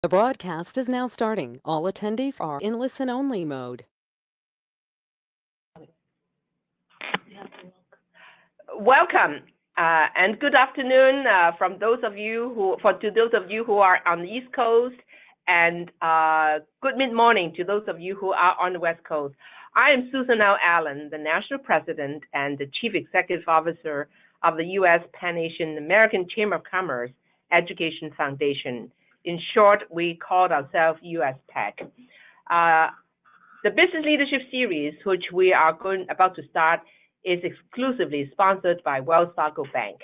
The broadcast is now starting. All attendees are in listen-only mode. Welcome and good afternoon to those of you who are on the East Coast, and good mid-morning to those of you who are on the West Coast. I am Susan L. Allen, the National President and the Chief Executive Officer of the U.S. Pan-Asian American Chamber of Commerce Education Foundation. In short, we called ourselves USTEK. The Business Leadership Series, which we are about to start, is exclusively sponsored by Wells Fargo Bank.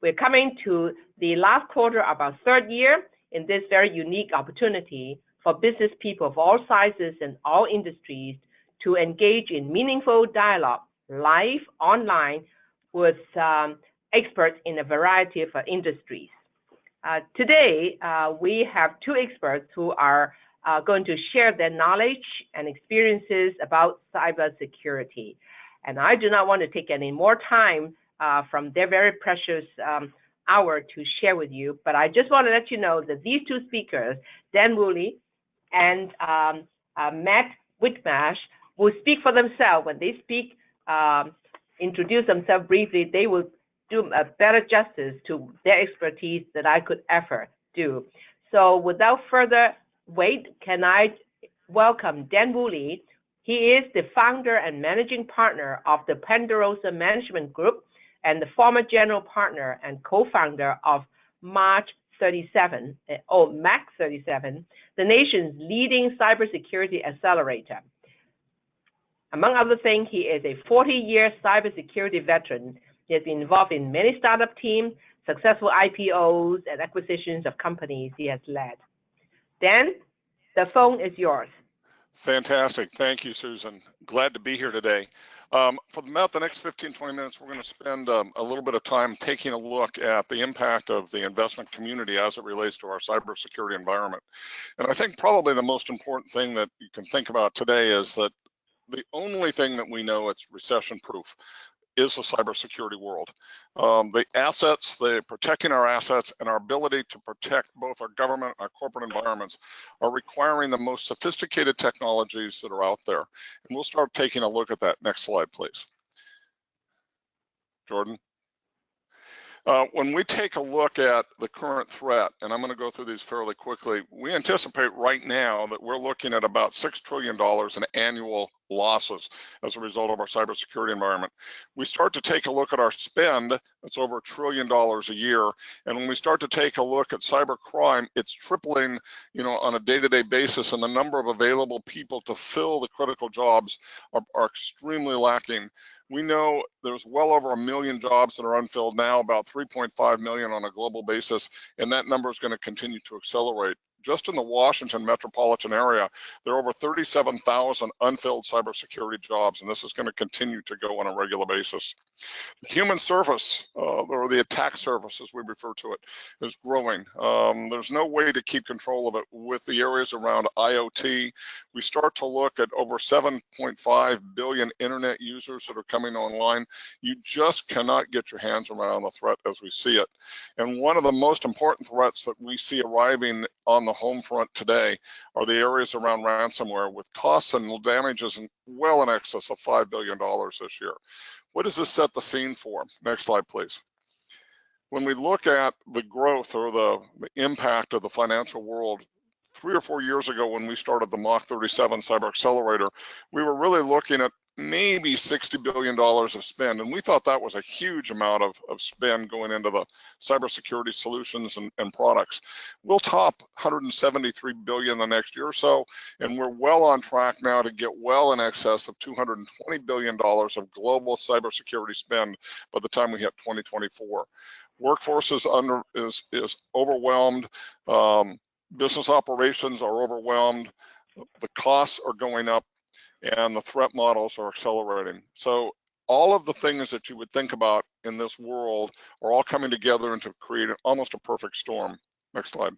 We're coming to the last quarter of our third year in this very unique opportunity for business people of all sizes and all industries to engage in meaningful dialogue, live, online, with experts in a variety of industries. Today, we have two experts who are going to share their knowledge and experiences about cybersecurity. And I do not want to take any more time from their very precious hour to share with you, but I just want to let you know that these two speakers, Dan Woolley and Matt Whitmarsh, will speak for themselves. When they speak, introduce themselves briefly, they will do a better justice to their expertise than I could ever do. So without further wait, can I welcome Dan Woolley. He is the founder and managing partner of the Ponderosa Management Group and the former general partner and co-founder of MAC 37, the nation's leading cybersecurity accelerator. Among other things, he is a 40-year cybersecurity veteran. He has been involved in many startup teams, successful IPOs, and acquisitions of companies he has led. Dan, the phone is yours. Fantastic. Thank you, Susan. Glad to be here today. For about the next 15-20 minutes, we're going to spend a little bit of time taking a look at the impact of the investment community as it relates to our cybersecurity environment. And I think probably the most important thing that you can think about today is that the only thing that we know it's recession-proof is the cybersecurity world. The assets, protecting our assets and our ability to protect both our government and our corporate environments are requiring the most sophisticated technologies that are out there. And we'll start taking a look at that. Next slide, please. Jordan. When we take a look at the current threat, and I'm going to go through these fairly quickly, we anticipate right now that we're looking at about $6 trillion in annual losses as a result of our cybersecurity environment. We start to take a look at our spend, it's over $1 trillion a year. And when we start to take a look at cybercrime, it's tripling, on a day-to-day basis, and the number of available people to fill the critical jobs are extremely lacking. We know there's well over 1 million jobs that are unfilled now, about 3.5 million on a global basis, and that number is going to continue to accelerate. Just in the Washington metropolitan area, there are over 37,000 unfilled cybersecurity jobs, and this is going to continue to go on a regular basis. The human surface, or the attack surface as we refer to it, is growing. There's no way to keep control of it with the areas around IoT. We start to look at over 7.5 billion internet users that are coming online. You just cannot get your hands around the threat as we see it. And one of the most important threats that we see arriving on the home front today are the areas around ransomware, with costs and damages well in excess of $5 billion this year. What does this set the scene for? Next slide, please. When we look at the growth or the impact of the financial world, 3 or 4 years ago when we started the MAC 37 Cyber Accelerator, we were really looking at maybe $60 billion of spend. And we thought that was a huge amount of spend going into the cybersecurity solutions and products. We'll top $173 billion the next year or so, and we're well on track now to get well in excess of $220 billion of global cybersecurity spend by the time we hit 2024. Workforce is overwhelmed. Business operations are overwhelmed. The costs are going up, and the threat models are accelerating. So all of the things that you would think about in this world are all coming together to create almost a perfect storm. Next slide.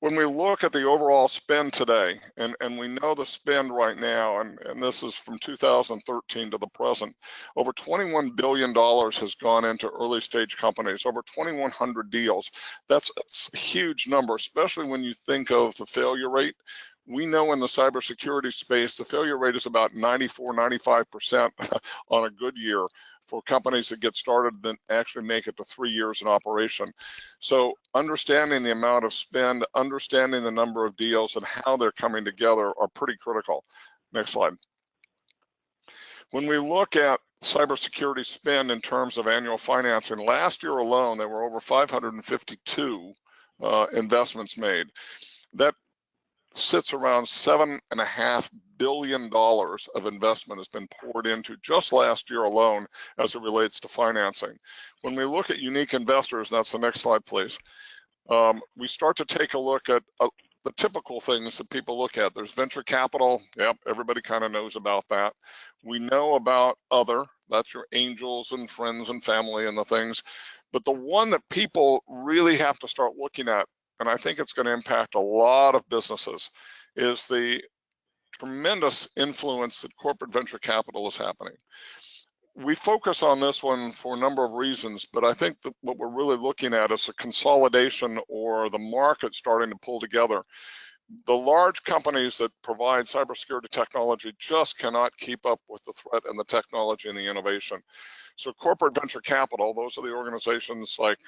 When we look at the overall spend today, and we know the spend right now, and this is from 2013 to the present, over $21 billion has gone into early stage companies, over 2,100 deals. That's a huge number, especially when you think of the failure rate. We know in the cybersecurity space, the failure rate is about 94, 95% on a good year for companies that get started that actually make it to 3 years in operation. So understanding the amount of spend, understanding the number of deals and how they're coming together are pretty critical. Next slide. When we look at cybersecurity spend in terms of annual financing, last year alone, there were over 552 investments made. That sits around $7.5 billion of investment has been poured into just last year alone as it relates to financing. When we look at unique investors, that's the next slide, please. We start to take a look at the typical things that people look at. There's venture capital. Yep, everybody kind of knows about that. We know about other, that's your angels and friends and family and the things. But the one that people really have to start looking at, and I think it's going to impact a lot of businesses, is the tremendous influence that corporate venture capital is happening. We focus on this one for a number of reasons, but I think that what we're really looking at is a consolidation or the market starting to pull together. The large companies that provide cybersecurity technology just cannot keep up with the threat and the technology and the innovation. So corporate venture capital, those are the organizations like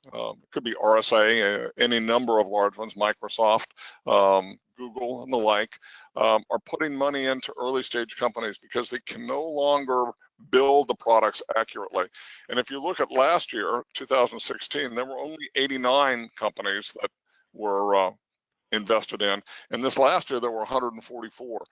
it could be RSA, any number of large ones, Microsoft, Google, and the like, are putting money into early stage companies because they can no longer build the products accurately. And if you look at last year, 2016, there were only 89 companies that were invested in, and this last year there were 144.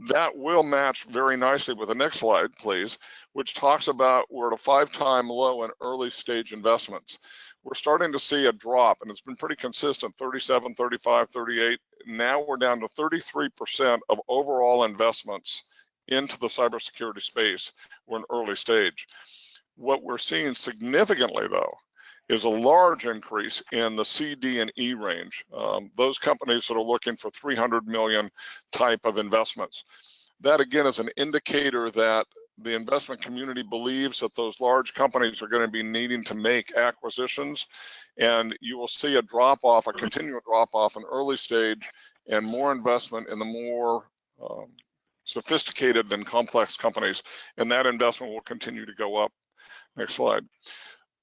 That will match very nicely with the next slide, please, which talks about we're at a 5-time low in early stage investments. We're starting to see a drop, and it's been pretty consistent, 37, 35, 38. Now we're down to 33% of overall investments into the cybersecurity space. We're in early stage. What we're seeing significantly, though, is a large increase in the C, D, and E range. Those companies that are looking for 300 million type of investments. That again is an indicator that the investment community believes that those large companies are going to be needing to make acquisitions, and you will see a drop off, a continual drop off in early stage, and more investment in the more sophisticated and complex companies, and that investment will continue to go up. Next slide.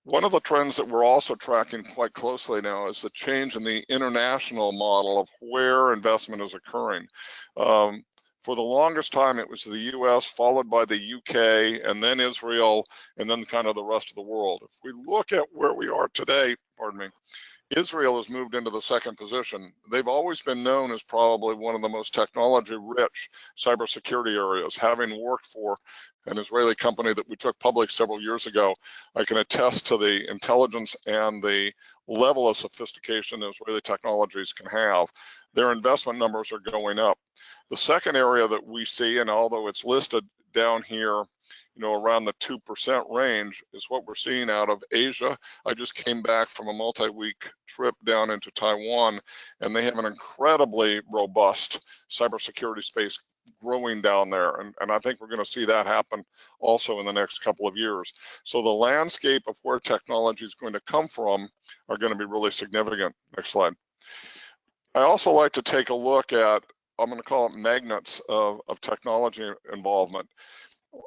One of the trends that we're also tracking quite closely now is the change in the international model of where investment is occurring. For the longest time, it was the US, followed by the UK, and then Israel, and then kind of the rest of the world. If we look at where we are today, pardon me, Israel has moved into the second position. They've always been known as probably one of the most technology-rich cybersecurity areas. Having worked for an Israeli company that we took public several years ago, I can attest to the intelligence and the level of sophistication that Israeli technologies can have. Their investment numbers are going up. The second area that we see, and although it's listed down here, you know, around the 2% range, is what we're seeing out of Asia. I just came back from a multi-week trip down into Taiwan, and they have an incredibly robust cybersecurity space growing down there, and I think we're going to see that happen also in the next couple of years. So the landscape of where technology is going to come from are going to be really significant. Next slide. I also like to take a look at, I'm going to call it magnets of technology involvement.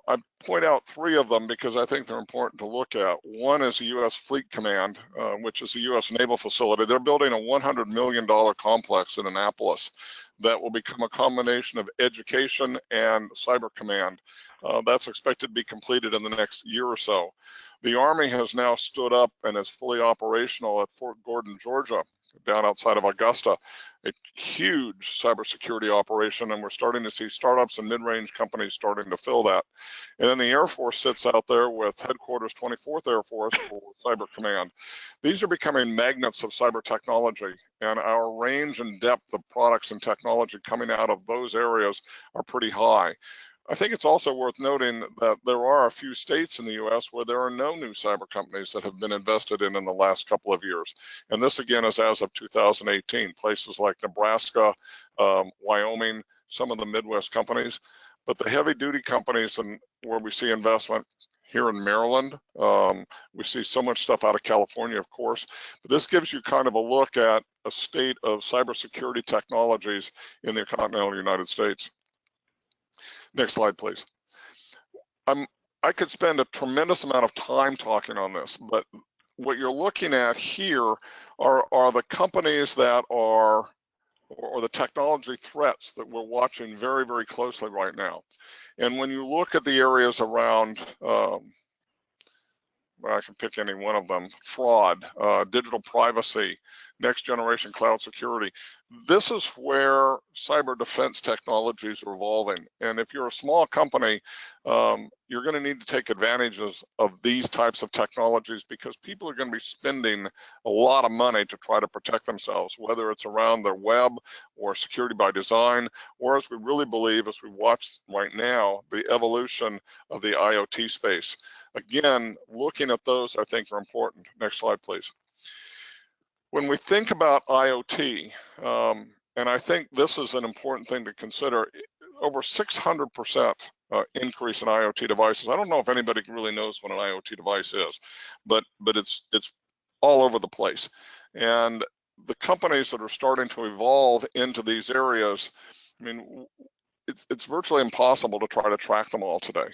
I point out 3 of them because I think they're important to look at. One is the U.S. Fleet Command, which is the U.S. Naval facility. They're building a $100 million complex in Annapolis that will become a combination of education and cyber command. That's expected to be completed in the next year or so. The Army has now stood up and is fully operational at Fort Gordon, Georgia, down outside of Augusta, a huge cybersecurity operation, and we're starting to see startups and mid-range companies starting to fill that. And then the Air Force sits out there with headquarters 24th Air Force for Cyber Command. These are becoming magnets of cyber technology, and our range and depth of products and technology coming out of those areas are pretty high. I think it's also worth noting that there are a few states in the U.S. where there are no new cyber companies that have been invested in the last couple of years. And this again is as of 2018, places like Nebraska, Wyoming, some of the Midwest companies. But the heavy duty companies and where we see investment here in Maryland, we see so much stuff out of California, of course, but this gives you kind of a look at a state of cybersecurity technologies in the continental United States. Next slide, please. I could spend a tremendous amount of time talking on this, but what you're looking at here are the companies that are, or the technology threats that we're watching very, very closely right now. And when you look at the areas around, well, I can pick any one of them, fraud, digital privacy, next generation cloud security. This is where cyber defense technologies are evolving. And if you're a small company, you're going to need to take advantages of these types of technologies because people are going to be spending a lot of money to try to protect themselves, whether it's around their web or security by design, or as we really believe, as we watch right now, the evolution of the IoT space. Again, looking at those, I think, are important. Next slide, please. When we think about IoT, and I think this is an important thing to consider, over 600% increase in IoT devices. I don't know if anybody really knows what an IoT device is, but it's all over the place. And the companies that are starting to evolve into these areas, I mean, it's virtually impossible to try to track them all today.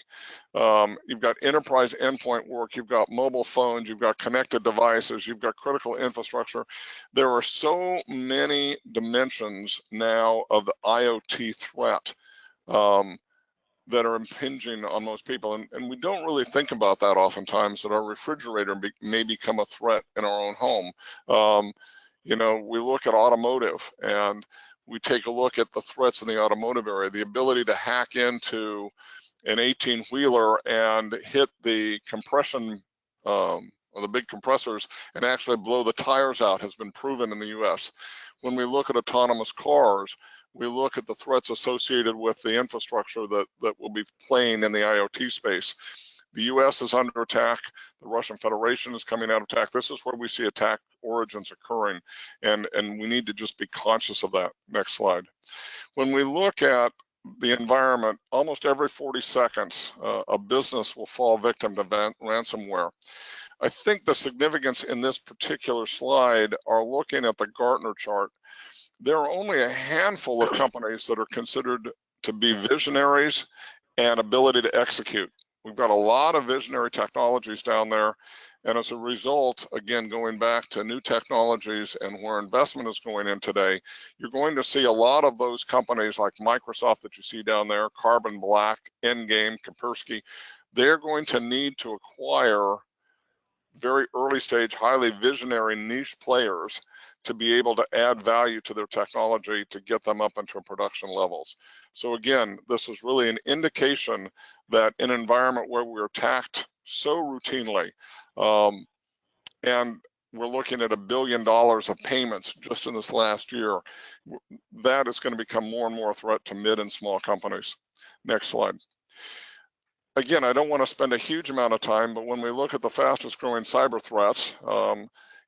You've got enterprise endpoint work, you've got mobile phones, you've got connected devices, you've got critical infrastructure. There are so many dimensions now of the IoT threat that are impinging on most people. And we don't really think about that oftentimes, that our refrigerator may become a threat in our own home. You know, we look at automotive and we take a look at the threats in the automotive area, the ability to hack into an 18-wheeler and hit the compression or the big compressors and actually blow the tires out has been proven in the US. When we look at autonomous cars, we look at the threats associated with the infrastructure that will be playing in the IoT space. The US is under attack. The Russian Federation is coming out of attack. This is where we see attack origins occurring, and we need to just be conscious of that. Next slide. When we look at the environment, almost every 40 seconds, a business will fall victim to ransomware. I think the significance in this particular slide are looking at the Gartner chart. There are only a handful of companies that are considered to be visionaries and ability to execute. We've got a lot of visionary technologies down there. And as a result, again, going back to new technologies and where investment is going in today, you're going to see a lot of those companies like Microsoft that you see down there, Carbon Black, Endgame, Kaspersky, they're going to need to acquire very early stage, highly visionary niche players to be able to add value to their technology to get them up into production levels. So again, this is really an indication that in an environment where we're attacked so routinely, and we're looking at $1 billion of payments just in this last year, that is going to become more and more a threat to mid and small companies. Next slide. Again, I don't want to spend a huge amount of time, but when we look at the fastest growing cyber threats,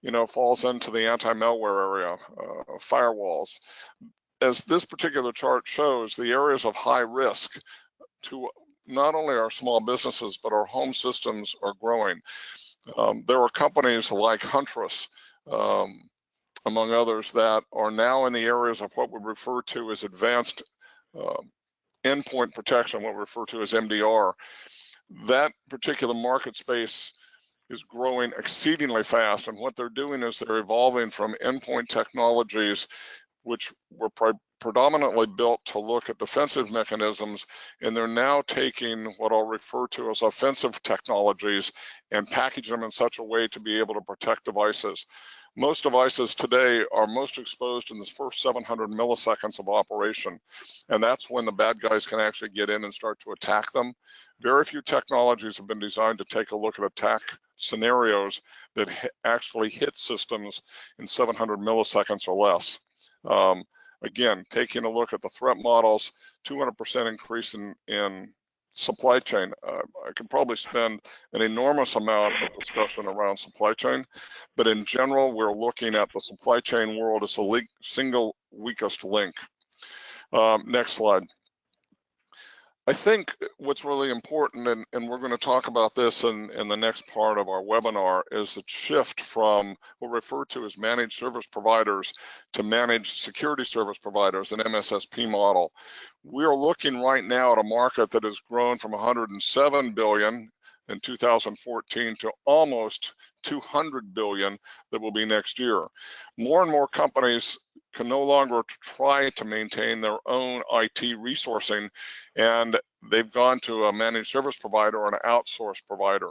you know, falls into the anti-malware area, firewalls. As this particular chart shows, the areas of high risk to not only our small businesses, but our home systems are growing. There are companies like Huntress, among others, that are now in the areas of what we refer to as advanced endpoint protection, what we refer to as MDR. That particular market space is growing exceedingly fast, and what they're doing is they're evolving from endpoint technologies which were predominantly built to look at defensive mechanisms, and they're now taking what I'll refer to as offensive technologies and package them in such a way to be able to protect devices. Most devices today are most exposed in the first 700 milliseconds of operation, and that's when the bad guys can actually get in and start to attack them. Very few technologies have been designed to take a look at attack scenarios that actually hit systems in 700 milliseconds or less. Again, taking a look at the threat models, 200% increase in supply chain. I could probably spend an enormous amount of discussion around supply chain, but in general, we're looking at the supply chain world as the single weakest link. Next slide. I think what's really important, and we're going to talk about this in the next part of our webinar, is the shift from what we refer to as managed service providers to managed security service providers, an MSSP model. We are looking right now at a market that has grown from 107 billion in 2014 to almost 200 billion that will be next year. More and more companies can no longer try to maintain their own IT resourcing, and they've gone to a managed service provider or an outsourced provider.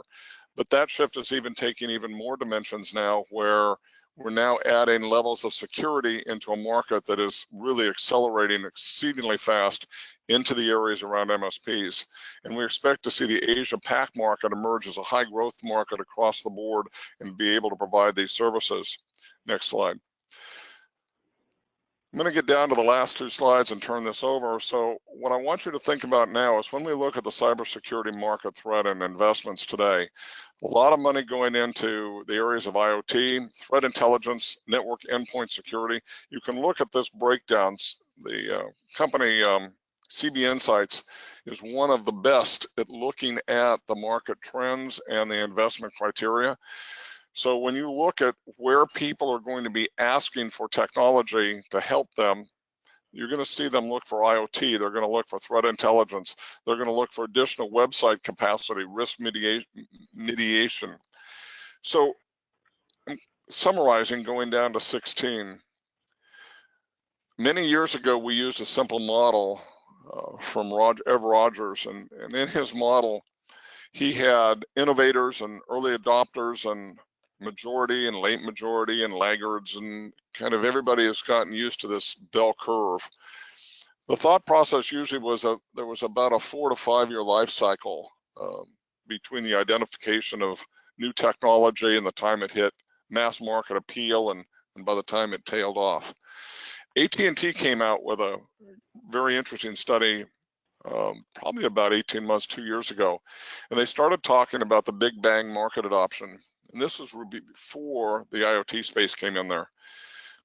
But that shift is even taking even more dimensions now, where we're now adding levels of security into a market that is really accelerating exceedingly fast into the areas around MSPs. And we expect to see the Asia Pac market emerge as a high growth market across the board and be able to provide these services. Next slide. I'm going to get down to the last two slides and turn this over. So what I want you to think about now is when we look at the cybersecurity market threat and investments today, a lot of money going into the areas of IoT, threat intelligence, network endpoint security. You can look at this breakdowns. The company CB Insights is one of the best at looking at the market trends and the investment criteria. So when you look at where people are going to be asking for technology to help them, you're going to see them look for IoT. They're going to look for threat intelligence. They're going to look for additional website capacity, risk mediation. So summarizing, going down to 16. Many years ago, we used a simple model from Ev Rogers, and in his model, he had innovators and early adopters and majority and late majority and laggards, and kind of everybody has gotten used to this bell curve. The thought process usually was there was about a 4 to 5 year life cycle between the identification of new technology and the time it hit mass market appeal, and by the time it tailed off. AT&T came out with a very interesting study probably about 18 months, 2 years ago, and they started talking about the big bang market adoption. And this was before the IoT space came in there.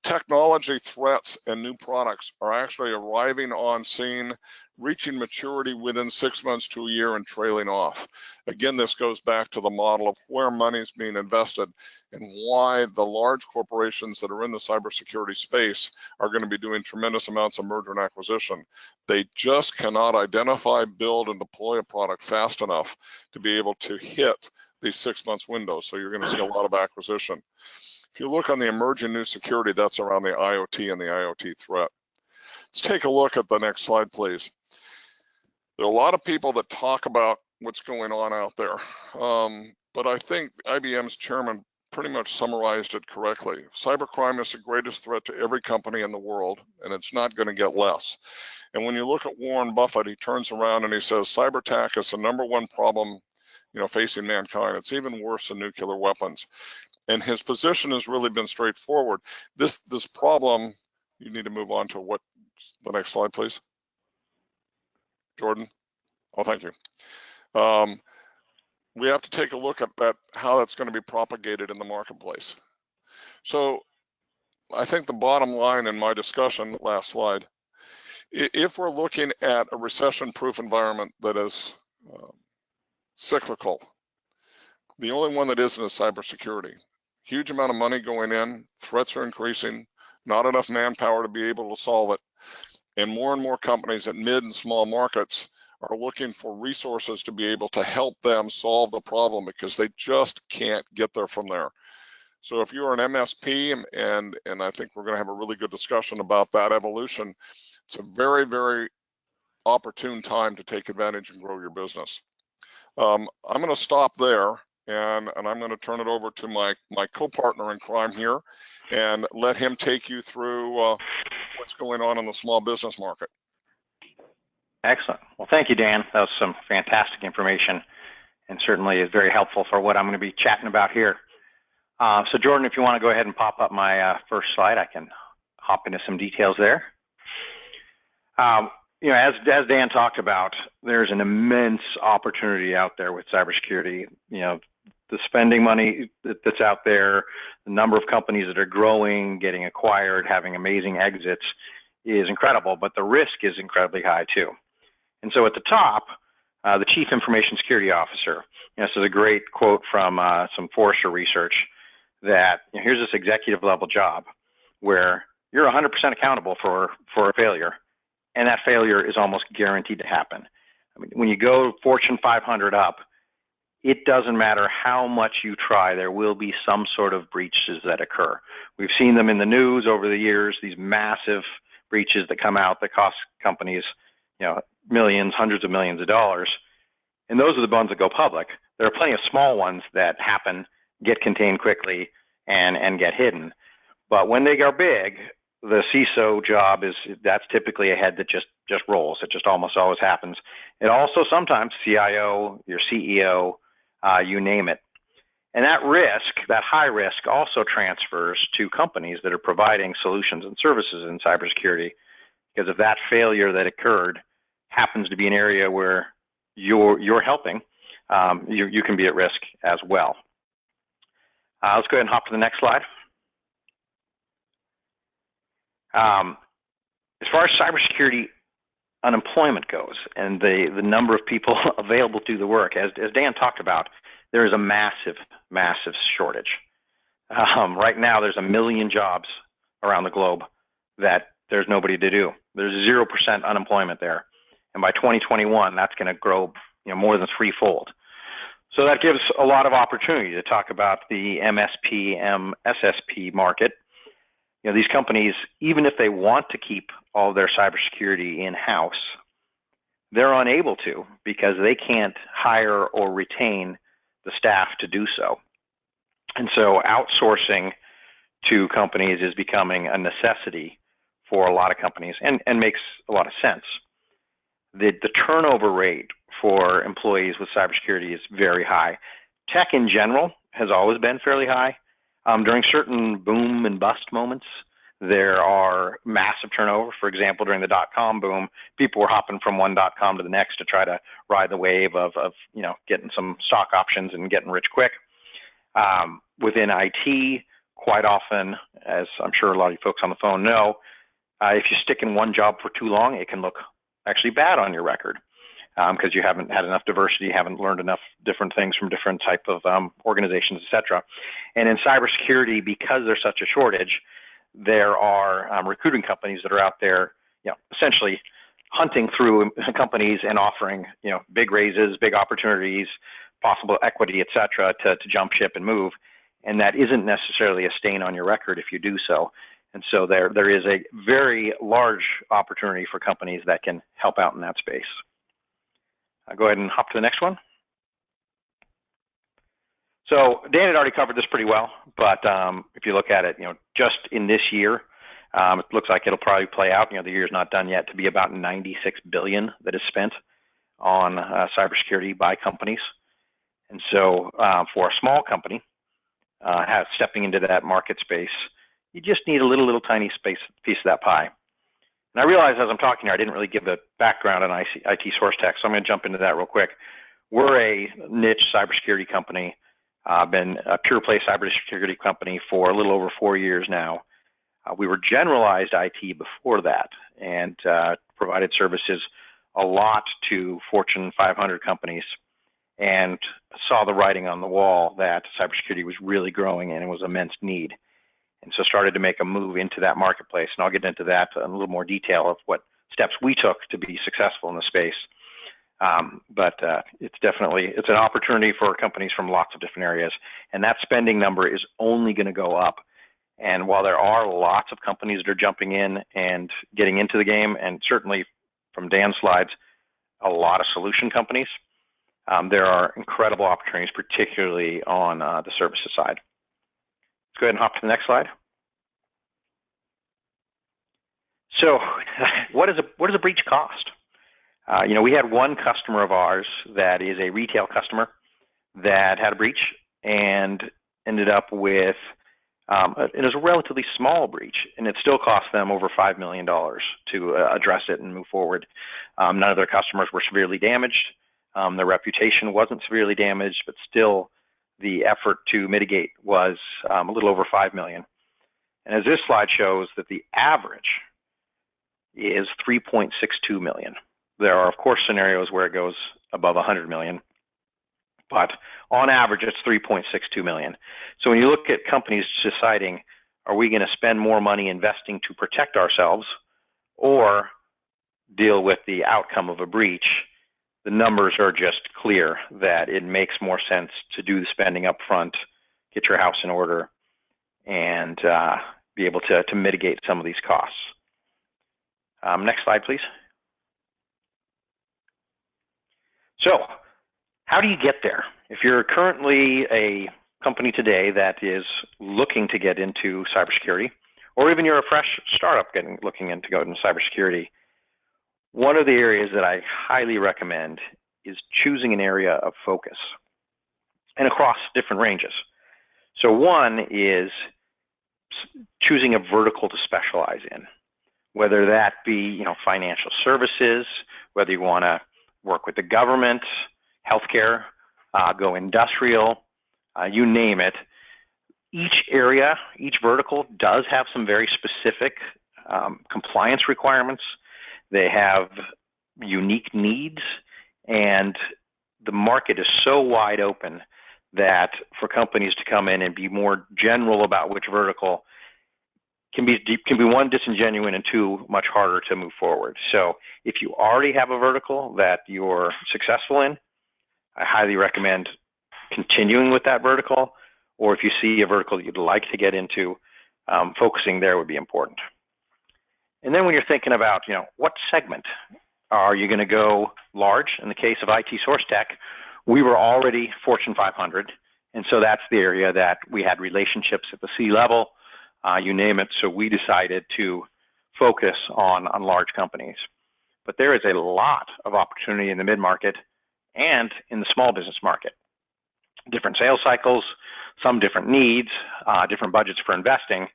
Technology threats and new products are actually arriving on scene, reaching maturity within 6 months to a year and trailing off. Again, this goes back to the model of where money is being invested and why the large corporations that are in the cybersecurity space are going to be doing tremendous amounts of merger and acquisition. They just cannot identify, build, and deploy a product fast enough to be able to hit these 6 months windows. So you're going to see a lot of acquisition. If you look on the emerging new security, that's around the IoT and the IoT threat. Let's take a look at the next slide, please. There are a lot of people that talk about what's going on out there, but I think IBM's chairman pretty much summarized it correctly. Cybercrime is the greatest threat to every company in the world, and it's not going to get less. And when you look at Warren Buffett, he turns around and he says, cyber attack is the #1 problem facing mankind. It's even worse than nuclear weapons. And his position has really been straightforward. This problem, you need to move on to the next slide, please. Jordan. Oh, thank you. We have to take a look at how that's going to be propagated in the marketplace. So I think the bottom line in my discussion, last slide, if we're looking at a recession-proof environment that is cyclical, the only one that isn't is cybersecurity. Huge amount of money going in, threats are increasing, not enough manpower to be able to solve it. And more companies at mid and small markets are looking for resources to be able to help them solve the problem because they just can't get there from there. So if you're an MSP, and I think we're going to have a really good discussion about that evolution, it's a very, very opportune time to take advantage and grow your business. I'm going to stop there, and I'm going to turn it over to my co-partner in crime here and let him take you through what's going on in the small business market. Excellent. Well, thank you, Dan. That was some fantastic information and certainly is very helpful for what I'm going to be chatting about here. So Jordan, if you want to go ahead and pop up my first slide, I can hop into some details there. As Dan talked about, there's an immense opportunity out there with cybersecurity. The spending money that's out there, the number of companies that are growing, getting acquired, having amazing exits is incredible, but the risk is incredibly high too. And so at the top, the Chief Information Security Officer, this is a great quote from some Forrester research that here's this executive level job where you're 100% accountable for a failure, and that failure is almost guaranteed to happen. I mean, when you go Fortune 500 up, it doesn't matter how much you try, there will be some sort of breaches that occur. We've seen them in the news over the years, these massive breaches that come out that cost companies, millions, hundreds of millions of dollars. And those are the ones that go public. There are plenty of small ones that happen, get contained quickly, and get hidden. But when they go big, the CISO job that's typically a head that just rolls. It just almost always happens. It also sometimes CIO, your CEO, you name it. And that risk, that high risk, also transfers to companies that are providing solutions and services in cybersecurity, because if that failure that occurred happens to be an area where you're helping, you can be at risk as well. Let's go ahead and hop to the next slide. As far as cybersecurity unemployment goes and the number of people available to do the work, as Dan talked about, there is a massive, massive shortage. Right now, there's 1 million jobs around the globe that there's nobody to do. There's 0% unemployment there. And by 2021, that's going to grow more than threefold. So that gives a lot of opportunity to talk about the MSP, SSP market. These companies, even if they want to keep all of their cybersecurity in-house, they're unable to because they can't hire or retain the staff to do so. And so outsourcing to companies is becoming a necessity for a lot of companies and makes a lot of sense. The turnover rate for employees with cybersecurity is very high. Tech in general has always been fairly high. During certain boom and bust moments, there are massive turnover. For example, during the dot-com boom, people were hopping from one dot-com to the next to try to ride the wave of getting some stock options and getting rich quick. Within IT, quite often, as I'm sure a lot of you folks on the phone know, if you stick in one job for too long, it can look actually bad on your record because you haven't had enough diversity, haven't learned enough different things from different type of organizations, et cetera. And in cybersecurity, because there's such a shortage, there are recruiting companies that are out there, essentially hunting through companies and offering, big raises, big opportunities, possible equity, et cetera, to jump ship and move. And that isn't necessarily a stain on your record if you do so. And so there is a very large opportunity for companies that can help out in that space. I'll go ahead and hop to the next one. So Dan had already covered this pretty well, but if you look at it, just in this year, it looks like it'll probably play out. The year's not done yet, to be about $96 billion that is spent on cybersecurity by companies. And so for a small company stepping into that market space, you just need a little tiny piece of that pie. And I realize as I'm talking here, I didn't really give a background on ITSourceTEK, so I'm going to jump into that real quick. We're a niche cybersecurity company. Been a pure play cybersecurity company for a little over 4 years now. We were generalized IT before that and provided services a lot to Fortune 500 companies and saw the writing on the wall that cybersecurity was really growing and it was immense need. And so started to make a move into that marketplace. And I'll get into that in a little more detail of what steps we took to be successful in the space. But it's an opportunity for companies from lots of different areas. And that spending number is only going to go up. And while there are lots of companies that are jumping in and getting into the game, and certainly from Dan's slides, a lot of solution companies, there are incredible opportunities, particularly on the services side. Let's go ahead and hop to the next slide. So what does a breach cost? We had one customer of ours that is a retail customer that had a breach and ended up with It is a relatively small breach, and it still cost them over $5 million to address it and move forward. None of their customers were severely damaged. Their reputation wasn't severely damaged, but still the effort to mitigate was a little over $5 million. And as this slide shows, that the average is $3.62 million. There are, of course, scenarios where it goes above $100 million, but on average, it's $3.62 million. So when you look at companies deciding, are we going to spend more money investing to protect ourselves or deal with the outcome of a breach, the numbers are just clear that it makes more sense to do the spending up front, get your house in order, and be able to mitigate some of these costs. Next slide, please. So how do you get there? If you're currently a company today that is looking to get into cybersecurity, or even you're a fresh startup looking to go into cybersecurity, one of the areas that I highly recommend is choosing an area of focus and across different ranges. So one is choosing a vertical to specialize in, whether that be financial services, whether you want to work with the government, healthcare, go industrial, you name it. Each area, each vertical does have some very specific compliance requirements. They have unique needs, and the market is so wide open that for companies to come in and be more general about which vertical can be one, disingenuous, and two, much harder to move forward. So if you already have a vertical that you're successful in, I highly recommend continuing with that vertical, or if you see a vertical that you'd like to get into, focusing there would be important. And then when you're thinking about, what segment are you going to go large? In the case of ITSourceTEK, we were already Fortune 500, and so that's the area that we had relationships at the C-level, you name it. So we decided to focus on large companies. But there is a lot of opportunity in the mid-market and in the small business market. Different sales cycles, some different needs, different budgets for investing.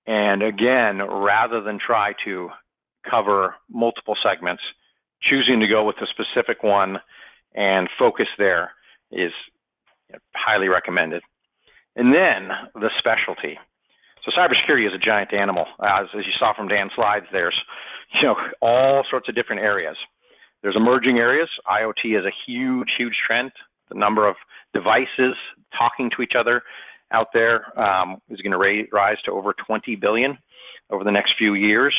And again, rather than try to cover multiple segments, choosing to go with a specific one and focus there is highly recommended. And then the specialty. So cybersecurity is a giant animal. As you saw from Dan's slides, there's all sorts of different areas. There's emerging areas. IoT is a huge, huge trend. The number of devices talking to each other out there is going to rise to over 20 billion over the next few years.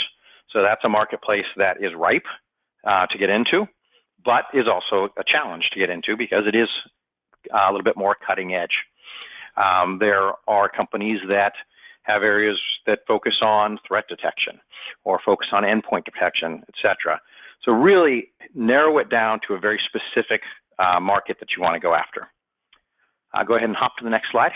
So that's a marketplace that is ripe to get into, but is also a challenge to get into because it is a little bit more cutting edge. There are companies that have areas that focus on threat detection or focus on endpoint detection, et cetera. So really narrow it down to a very specific market that you want to go after. Go ahead and hop to the next slide.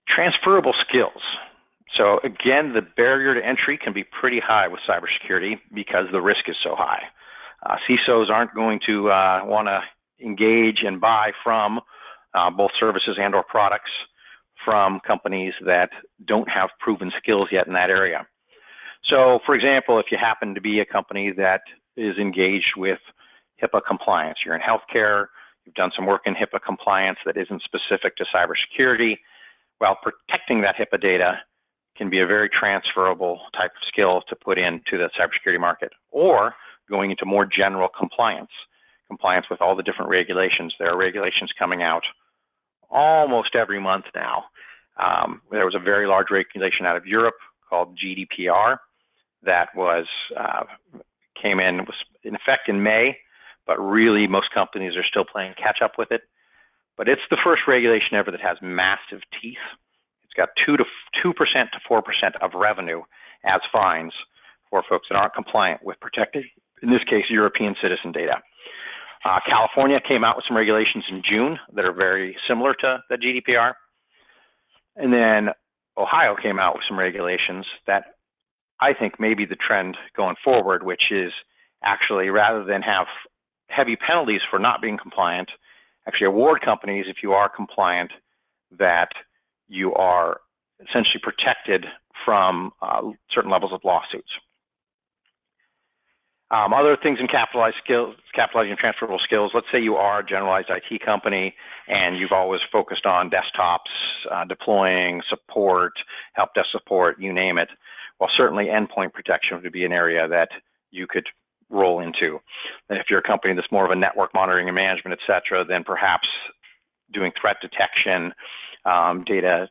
Transferable skills. So again, the barrier to entry can be pretty high with cybersecurity because the risk is so high. CISOs aren't going to want to engage and buy from both services and or products from companies that don't have proven skills yet in that area. So for example, if you happen to be a company that is engaged with HIPAA compliance, you're in healthcare, you've done some work in HIPAA compliance that isn't specific to cybersecurity, well, protecting that HIPAA data can be a very transferable type of skill to put into the cybersecurity market, or going into more general compliance with all the different regulations. There are regulations coming out almost every month now. There was a very large regulation out of Europe called GDPR that was came in, was in effect in May, but really most companies are still playing catch up with it. But it's the first regulation ever that has massive teeth. It's got 2% to 4% of revenue as fines for folks that aren't compliant with protected, in this case, European citizen data. California came out with some regulations in June that are very similar to the GDPR. And then Ohio came out with some regulations that I think may be the trend going forward, which is actually rather than have heavy penalties for not being compliant, actually award companies, if you are compliant, that you are essentially protected from certain levels of lawsuits. Other things in capitalizing and transferable skills. Let's say you are a generalized IT company and you've always focused on desktops, deploying, support, help desk support, you name it. Well, certainly endpoint protection would be an area that you could roll into. And if you're a company that's more of a network monitoring and management, et cetera, then perhaps doing threat detection, data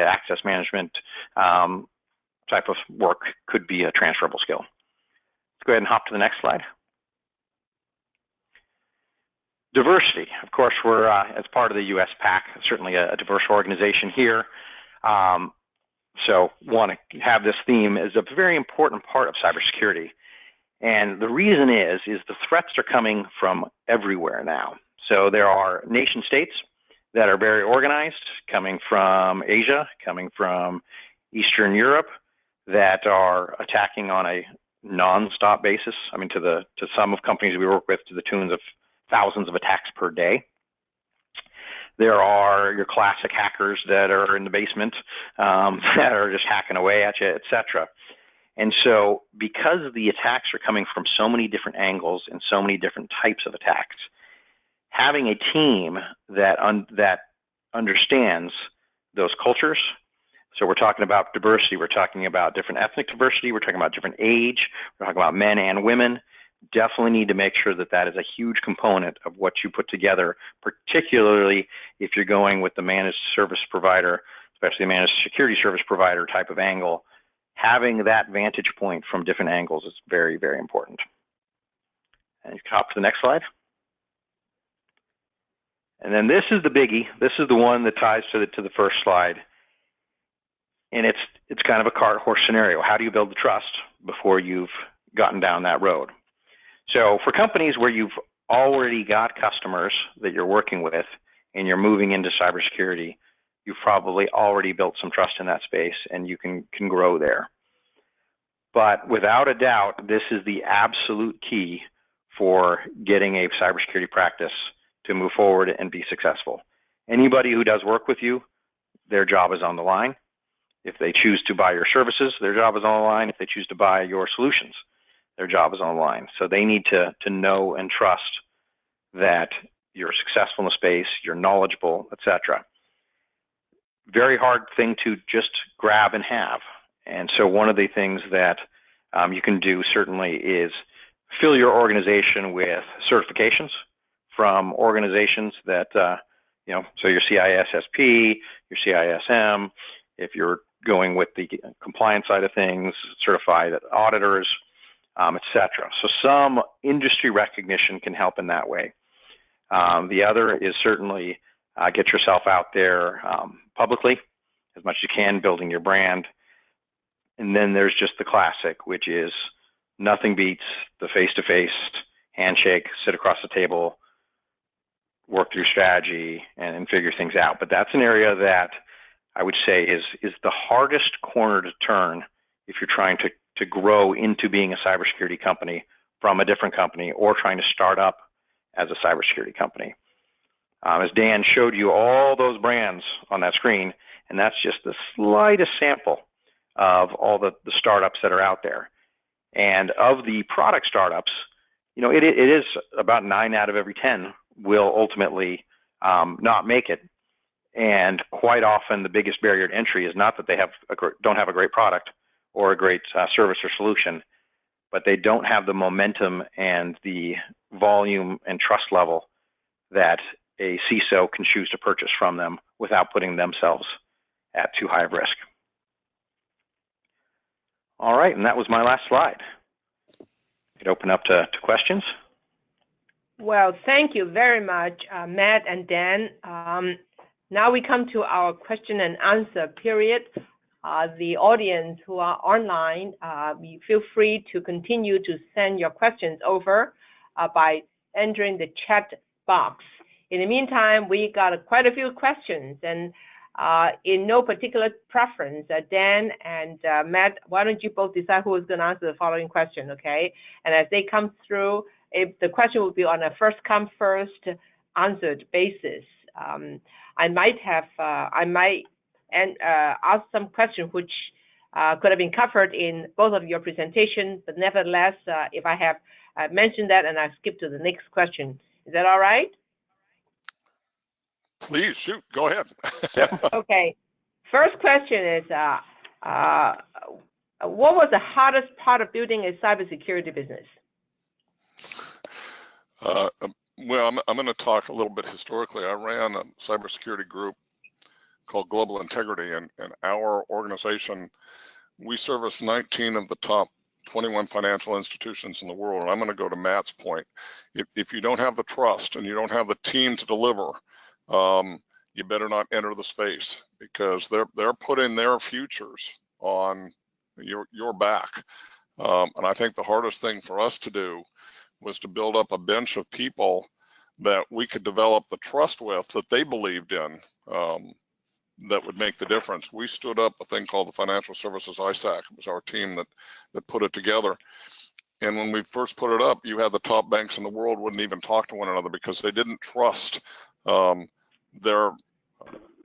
access management type of work could be a transferable skill. Let's go ahead and hop to the next slide. Diversity. Of course, we're, as part of the US PAC, certainly a diverse organization here. So want to have this theme as a very important part of cybersecurity. And the reason is the threats are coming from everywhere now. So there are nation states that are very organized, coming from Asia, coming from Eastern Europe, that are attacking on a non-stop basis. I mean, to some of companies we work with, to the tunes of thousands of attacks per day. There are your classic hackers that are in the basement that are just hacking away at you, et cetera. And so because the attacks are coming from so many different angles and so many different types of attacks, having a team that understands those cultures. So we're talking about diversity, we're talking about different ethnic diversity, we're talking about different age, we're talking about men and women. Definitely need to make sure that that is a huge component of what you put together, particularly if you're going with the managed service provider, especially the managed security service provider type of angle. Having that vantage point from different angles is very, very important. And you can hop to the next slide. And then this is the biggie. This is the one that ties to the first slide. And it's kind of a cart horse scenario. How do you build the trust before you've gotten down that road? So for companies where you've already got customers that you're working with and you're moving into cybersecurity, you've probably already built some trust in that space and you can grow there. But without a doubt, this is the absolute key for getting a cybersecurity practice to move forward and be successful. Anybody who does work with you, their job is on the line. If they choose to buy your services, their job is on the line. If they choose to buy your solutions, their job is on the line. So they need to know and trust that you're successful in the space, you're knowledgeable, et cetera. Very hard thing to just grab and have. And so one of the things that you can do certainly is fill your organization with certifications from organizations that, so your CISSP, your CISM, if you're going with the compliance side of things, certified auditors, et cetera. So some industry recognition can help in that way. The other is certainly get yourself out there publicly as much as you can, building your brand. And then there's just the classic, which is nothing beats the face-to-face handshake, sit across the table, work through strategy and figure things out. But that's an area that I would say is the hardest corner to turn if you're trying to grow into being a cybersecurity company from a different company or trying to start up as a cybersecurity company. As Dan showed you all those brands on that screen, and that's just the slightest sample of all the startups that are out there. And of the product startups, it is about 9 out of every 10 will ultimately not make it. And quite often the biggest barrier to entry is not that they don't have a great product or a great service or solution, but they don't have the momentum and the volume and trust level that a CISO can choose to purchase from them without putting themselves at too high of risk. All right, and that was my last slide. Could open up to questions. Well, thank you very much, Matt and Dan. Now we come to our question and answer period. The audience who are online, you feel free to continue to send your questions over by entering the chat box. In the meantime, we got quite a few questions, and in no particular preference, Dan and Matt, why don't you both decide who is going to answer the following question, okay? And as they come through, if the question will be on a first come, first answered basis. I might ask some questions which could have been covered in both of your presentations, but nevertheless, if I have mentioned that and I skip to the next question, is that all right? Please shoot, go ahead. Okay. First question is, what was the hardest part of building a cybersecurity business? Well, I'm going to talk a little bit historically. I ran a cybersecurity group called Global Integrity, and our organization, we service 19 of the top 21 financial institutions in the world. And I'm going to go to Matt's point. If you don't have the trust and you don't have the team to deliver, you better not enter the space, because they're putting their futures on your back. And I think the hardest thing for us to do was to build up a bench of people that we could develop the trust with, that they believed in, that would make the difference. We stood up a thing called the Financial Services ISAC. It was our team that put it together. And when we first put it up, you had the top banks in the world wouldn't even talk to one another because they didn't trust their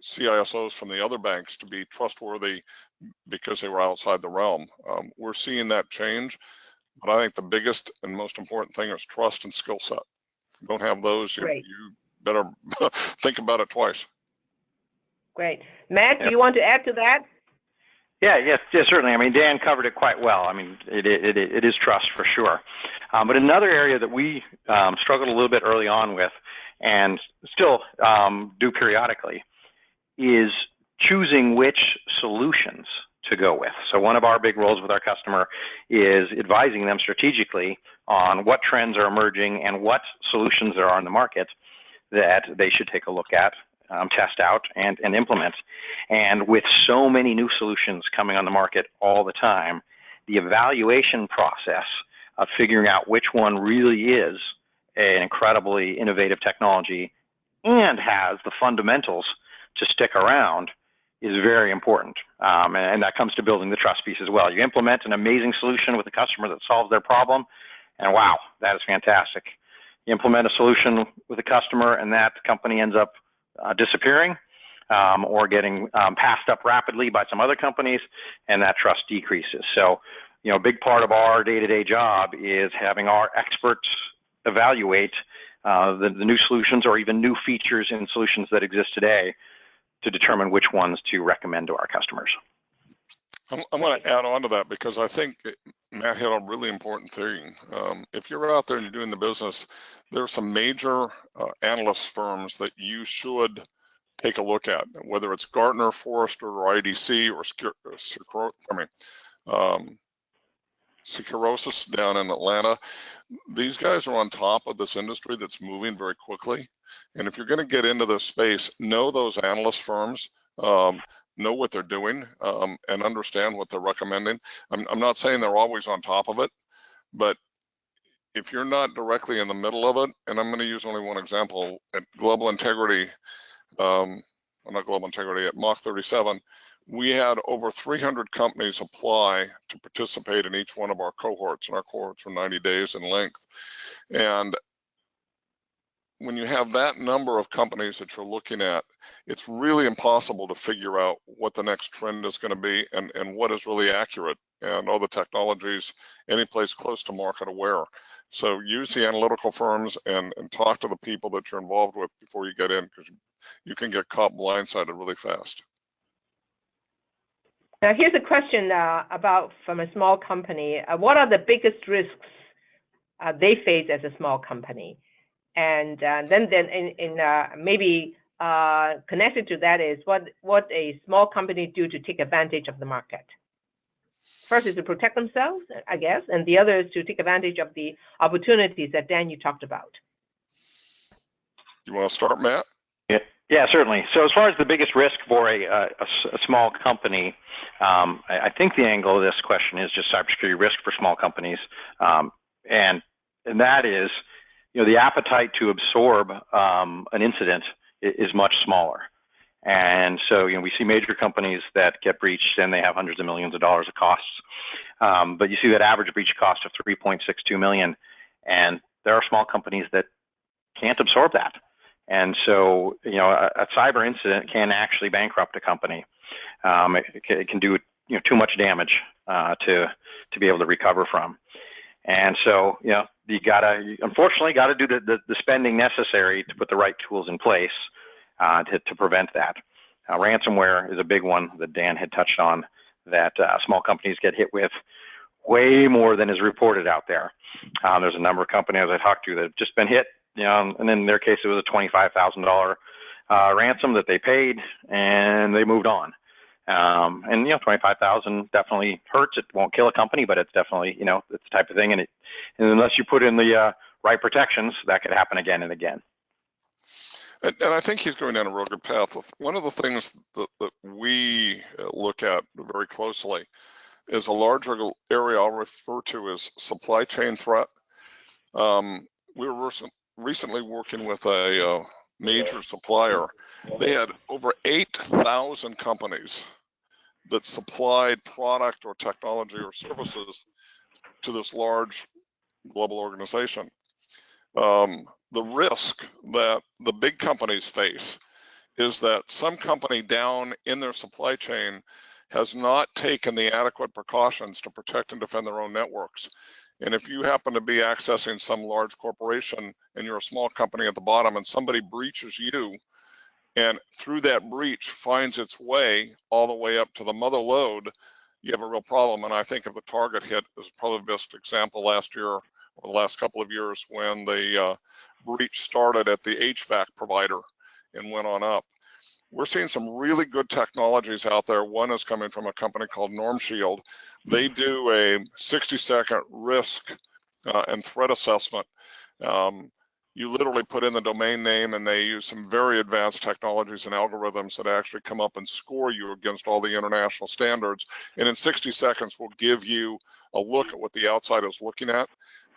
CISOs from the other banks to be trustworthy because they were outside the realm. We're seeing that change, but I think the biggest and most important thing is trust and skill set. If you don't have those, you better think about it twice. Great. Matt, do you want to add to that? Yes, certainly. I mean, Dan covered it quite well. I mean, it is trust for sure. But another area that we struggled a little bit early on with, and still do periodically, is choosing which solutions to go with. So one of our big roles with our customer is advising them strategically on what trends are emerging and what solutions there are in the market that they should take a look at, test out, and implement. And with so many new solutions coming on the market all the time, the evaluation process of figuring out which one really is an incredibly innovative technology and has the fundamentals to stick around is very important. And that comes to building the trust piece as well. You implement an amazing solution with a customer that solves their problem, and wow, that is fantastic. You implement a solution with a customer and that company ends up disappearing or getting passed up rapidly by some other companies, and that trust decreases. So, a big part of our day-to-day job is having our experts evaluate the new solutions or even new features in solutions that exist today to determine which ones to recommend to our customers. I'm going to add on to that because I think Matt hit a really important thing. If you're out there and you're doing the business, there are some major analyst firms that you should take a look at, whether it's Gartner, Forrester, or IDC, or Securosis down in Atlanta. These guys are on top of this industry that's moving very quickly. And if you're going to get into this space, know those analyst firms, know what they're doing, and understand what they're recommending. I'm not saying they're always on top of it, but if you're not directly in the middle of it, and I'm going to use only one example, at Global Integrity, not Global Integrity, at Mach 37, we had over 300 companies apply to participate in each one of our cohorts, and our cohorts were 90 days in length. And when you have that number of companies that you're looking at, it's really impossible to figure out what the next trend is going to be and what is really accurate and all the technologies any place close to market aware. So use the analytical firms and talk to the people that you're involved with before you get in, because you can get caught blindsided really fast. Now, here's a question about from a small company. What are the biggest risks they face as a small company? And then maybe connected to that is what a small company do to take advantage of the market. First is to protect themselves, I guess, and the other is to take advantage of the opportunities that Dan, you talked about. You want to start, Matt? Yeah, certainly. So as far as the biggest risk for a small company, I think the angle of this question is just cybersecurity risk for small companies, and that is, the appetite to absorb an incident is much smaller. And so, we see major companies that get breached and they have hundreds of millions of dollars of costs. But you see that average breach cost of $3.62 million, and there are small companies that can't absorb that. And so, a cyber incident can actually bankrupt a company. It can do too much damage to be able to recover from. And so, you unfortunately got to do the spending necessary to put the right tools in place to prevent that. Ransomware is a big one that Dan had touched on, that small companies get hit with way more than is reported out there. There's a number of companies I talked to that have just been hit, and in their case, it was a $25,000 ransom that they paid, and they moved on. And 25,000 definitely hurts. It won't kill a company, but it's definitely, it's the type of thing. And unless you put in the right protections, that could happen again and again. And I think he's going down a real good path. One of the things that we look at very closely is a larger area I'll refer to as supply chain threat. We were recently working with a major supplier. They had over 8,000 companies that supplied product or technology or services to this large global organization. The risk that the big companies face is that some company down in their supply chain has not taken the adequate precautions to protect and defend their own networks. And if you happen to be accessing some large corporation and you're a small company at the bottom and somebody breaches you, and through that breach finds its way all the way up to the mother load, you have a real problem. And I think of the Target hit as probably the best example last year or the last couple of years, when the breach started at the HVAC provider and went on up. We're seeing some really good technologies out there. One is coming from a company called NormShield. They do a 60-second risk and threat assessment. You literally put in the domain name, and they use some very advanced technologies and algorithms that actually come up and score you against all the international standards. And in 60 seconds, will give you a look at what the outside is looking at.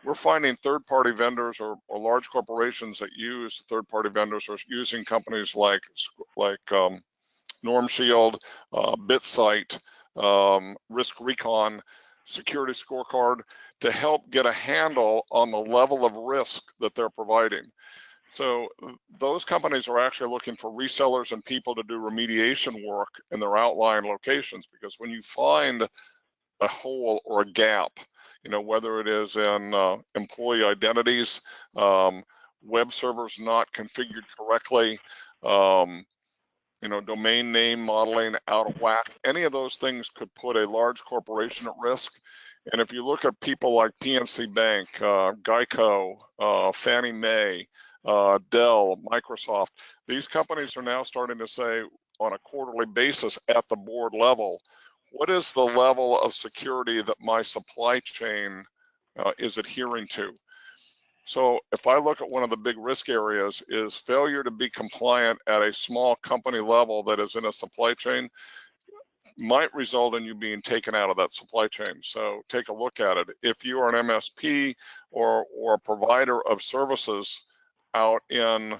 We're finding third-party vendors or large corporations that use third-party vendors are using companies like NormShield, BitSight, Risk Recon, Security Scorecard, to help get a handle on the level of risk that they're providing. So those companies are actually looking for resellers and people to do remediation work in their outlying locations, because when you find a hole or a gap, whether it is in employee identities, web servers not configured correctly, domain name modeling out of whack, any of those things could put a large corporation at risk. And if you look at people like PNC Bank, Geico, Fannie Mae, Dell, Microsoft, these companies are now starting to say on a quarterly basis at the board level, what is the level of security that my supply chain is adhering to? So if I look at one of the big risk areas is failure to be compliant at a small company level that is in a supply chain, might result in you being taken out of that supply chain. So take a look at it. If you are an MSP or a provider of services out in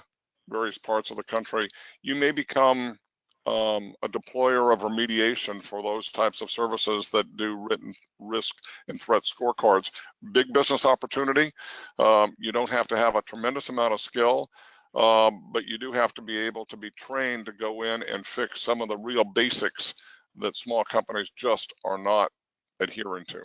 various parts of the country, you may become a deployer of remediation for those types of services that do written risk and threat scorecards. Big business opportunity. You don't have to have a tremendous amount of skill, but you do have to be able to be trained to go in and fix some of the real basics that small companies just are not adhering to.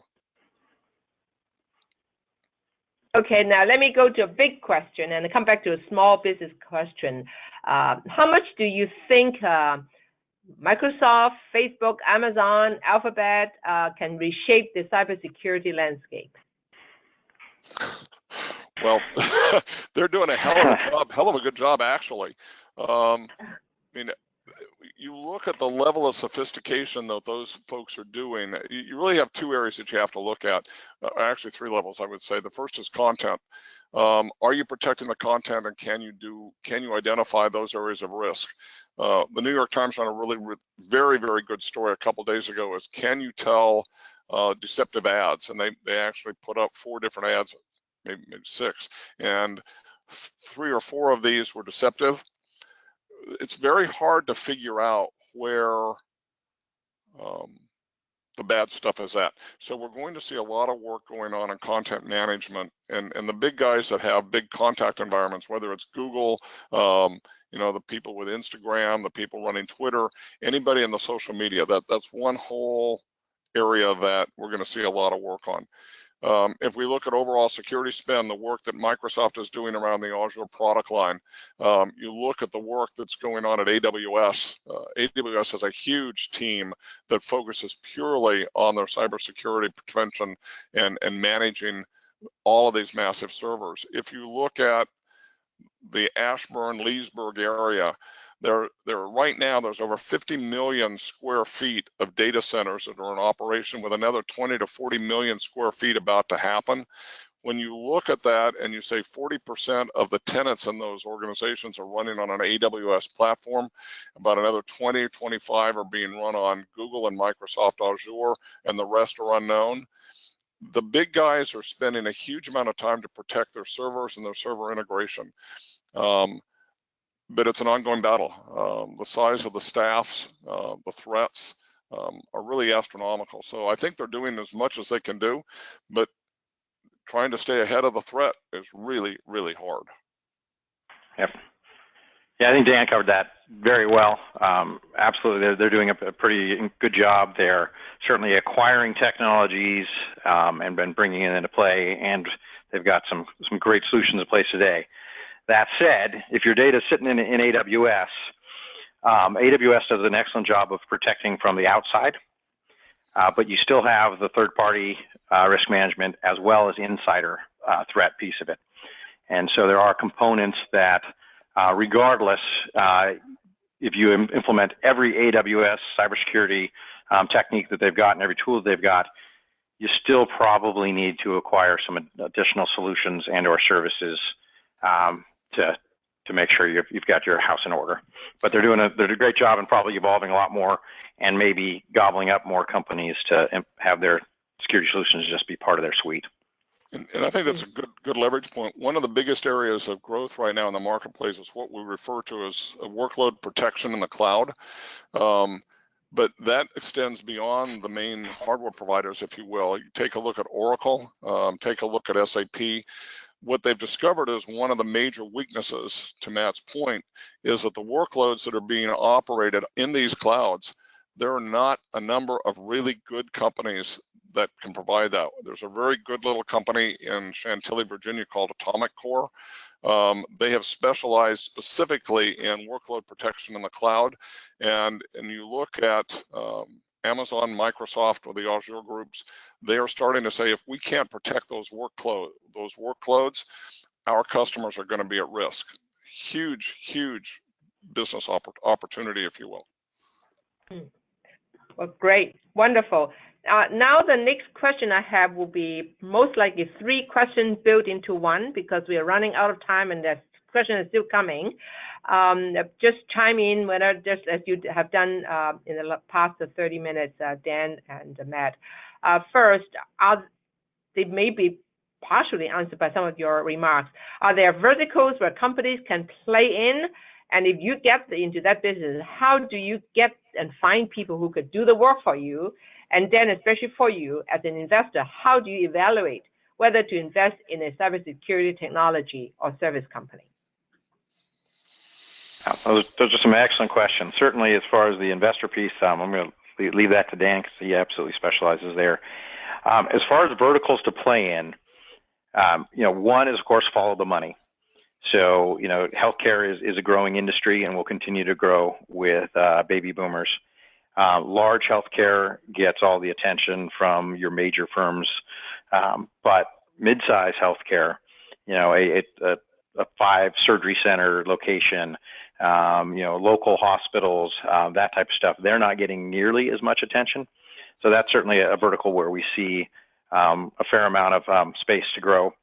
Okay, now let me go to a big question and come back to a small business question. How much do you think Microsoft, Facebook, Amazon, Alphabet can reshape the cybersecurity landscape? Well, they're doing a hell of a good job, actually. I mean, you look at the level of sophistication that those folks are doing, you really have two areas that you have to look at. Actually, three levels, I would say. The first is content. Are you protecting the content, and can you identify those areas of risk? The New York Times ran a really very, very good story a couple days ago is, can you tell deceptive ads? And they actually put up 4 different ads, maybe 6, and 3 or 4 of these were deceptive. It's very hard to figure out where the bad stuff is at. So we're going to see a lot of work going on in content management, and the big guys that have big contact environments, whether it's Google, you know, the people with Instagram, the people running Twitter, anybody in the social media, that's one whole area that we're going to see a lot of work on. If we look at overall security spend, the work that Microsoft is doing around the Azure product line, you look at the work that's going on at AWS. AWS has a huge team that focuses purely on their cybersecurity prevention and managing all of these massive servers. If you look at the Ashburn-Leesburg area, there right now there's over 50 million square feet of data centers that are in operation, with another 20 to 40 million square feet about to happen. When you look at that and you say 40% of the tenants in those organizations are running on an AWS platform, about another 20, 25 are being run on Google and Microsoft Azure, and the rest are unknown. The big guys are spending a huge amount of time to protect their servers and their server integration. But it's an ongoing battle. The size of the staffs, the threats are really astronomical. So I think they're doing as much as they can do, but trying to stay ahead of the threat is really, really hard. Yep. Yeah, I think Dan covered that very well. Absolutely, they're doing a pretty good job. They're certainly acquiring technologies and been bringing it into play, and they've got some great solutions in place today. That said, if your data is sitting in AWS, AWS does an excellent job of protecting from the outside, but you still have the third-party risk management as well as insider threat piece of it. And so there are components that, regardless, if you implement every AWS cybersecurity technique that they've got and every tool that they've got, you still probably need to acquire some additional solutions and/or services to make sure you've got your house in order. But they're doing a great job and probably evolving a lot more, and maybe gobbling up more companies to have their security solutions just be part of their suite. And I think that's a good leverage point. One of the biggest areas of growth right now in the marketplace is what we refer to as workload protection in the cloud. But that extends beyond the main hardware providers, if you will. You take a look at Oracle, take a look at SAP. What they've discovered is one of the major weaknesses, to Matt's point, is that the workloads that are being operated in these clouds, there are not a number of really good companies that can provide that. There's a very good little company in Chantilly, Virginia called Atomic Core. They have specialized specifically in workload protection in the cloud. And you look at Amazon, Microsoft, or the Azure groups, they are starting to say, if we can't protect those workloads, our customers are going to be at risk. Huge, huge business opportunity, if you will. Well, great, wonderful. Now the next question I have will be most likely 3 questions built into one, because we are running out of time and the question is still coming. Just chime in whether, just as you have done in the past 30 minutes, Dan and Matt. First, they may be partially answered by some of your remarks. Are there verticals where companies can play in? And if you get into that business, how do you get and find people who could do the work for you? And then, especially for you as an investor, how do you evaluate whether to invest in a cybersecurity technology or service company? Those are some excellent questions. Certainly, as far as the investor piece, I'm going to leave that to Dan because he absolutely specializes there. As far as verticals to play in, one is, of course, follow the money. So, healthcare is a growing industry and will continue to grow with baby boomers. Large healthcare gets all the attention from your major firms, but mid-size healthcare, a 5 surgery center location, local hospitals, that type of stuff, they're not getting nearly as much attention. So that's certainly a vertical where we see a fair amount of space to grow.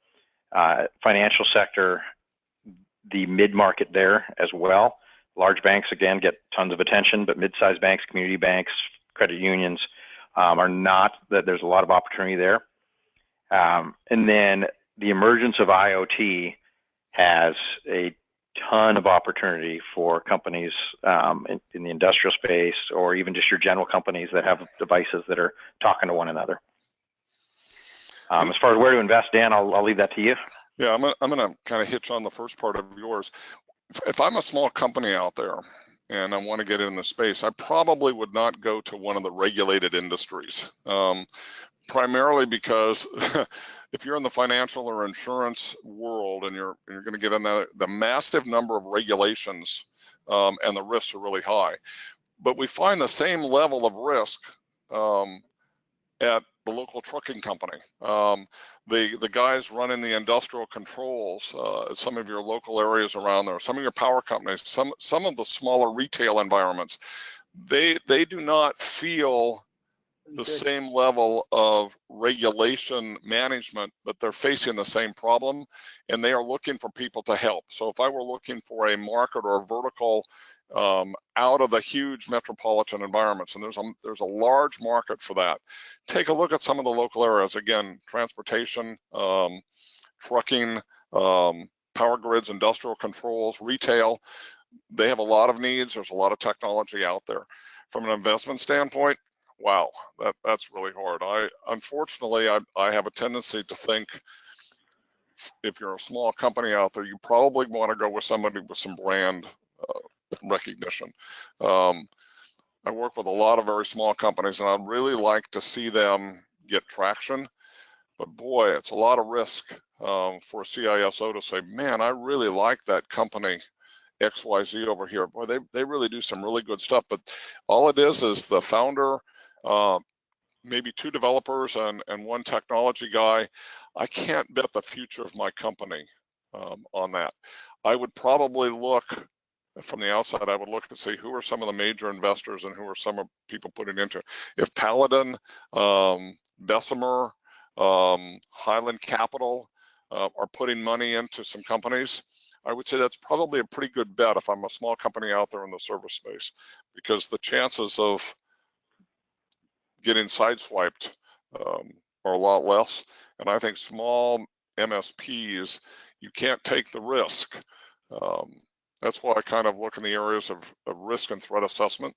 Financial sector, the mid-market there as well. Large banks, again, get tons of attention, but mid-sized banks, community banks, credit unions are not. There's a lot of opportunity there. And then the emergence of IoT has a ton of opportunity for companies in the industrial space, or even just your general companies that have devices that are talking to one another. As far as where to invest, Dan, I'll leave that to you. Yeah, I'm gonna kind of hitch on the first part of yours. If I'm a small company out there and I want to get in the space, I probably would not go to one of the regulated industries, primarily because if you're in the financial or insurance world and you're going to get in the massive number of regulations and the risks are really high. But we find the same level of risk at the local trucking company. The guys running the industrial controls, some of your local areas around there, some of your power companies, some of the smaller retail environments, they do not feel the same level of regulation management, but they're facing the same problem and they are looking for people to help. So if I were looking for a market or a vertical out of the huge metropolitan environments, and there's a large market for that, take a look at some of the local areas. Again, transportation, trucking, power grids, industrial controls, retail, they have a lot of needs. There's a lot of technology out there. From an investment standpoint, wow, that's really hard. Unfortunately, I have a tendency to think if you're a small company out there, you probably want to go with somebody with some brand recognition. I work with a lot of very small companies and I'd really like to see them get traction, but boy, it's a lot of risk for a CISO to say, man, I really like that company XYZ over here. Boy, they really do some really good stuff, but all it is the founder, maybe two developers and one technology guy. I can't bet the future of my company on that. I would probably look from the outside, I would look to see who are some of the major investors and who are some of people putting into it. If Paladin, Bessemer, Highland Capital are putting money into some companies, I would say that's probably a pretty good bet if I'm a small company out there in the service space, because the chances of getting sideswiped are a lot less. And I think small MSPs, you can't take the risk. That's why I kind of look in the areas of risk and threat assessment,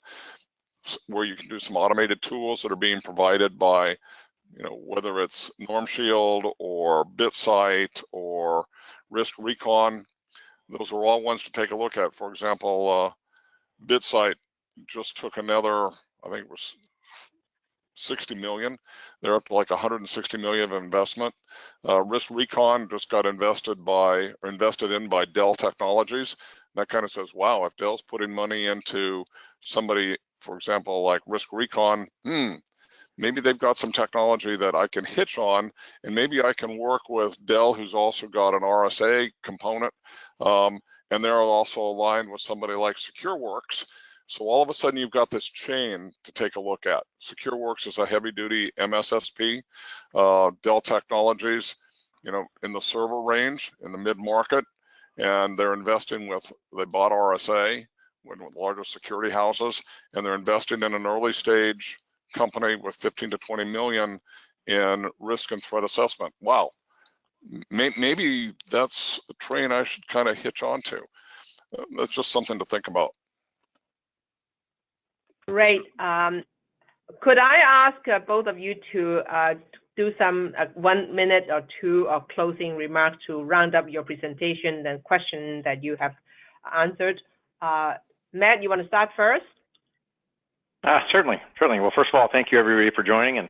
where you can do some automated tools that are being provided by, whether it's Norm Shield or BitSight or Risk Recon. Those are all ones to take a look at. For example, BitSight just took another, I think it was 60 million. They're up to like 160 million of investment. Risk Recon just got invested in by Dell Technologies. That kind of says, wow, if Dell's putting money into somebody, for example, like Risk Recon, maybe they've got some technology that I can hitch on, and maybe I can work with Dell, who's also got an RSA component, and they're also aligned with somebody like SecureWorks. So all of a sudden, you've got this chain to take a look at. SecureWorks is a heavy-duty MSSP. Dell Technologies, in the server range, in the mid-market, and they're investing they bought RSA, one of the largest security houses, and they're investing in an early-stage company with 15 to 20 million in risk and threat assessment. Wow, maybe that's a train I should kind of hitch onto. That's just something to think about. Great. Could I ask both of you to do some 1 minute or two of closing remarks to round up your presentation and questions that you have answered? Matt, you want to start first? Certainly. Well, first of all, thank you everybody for joining, and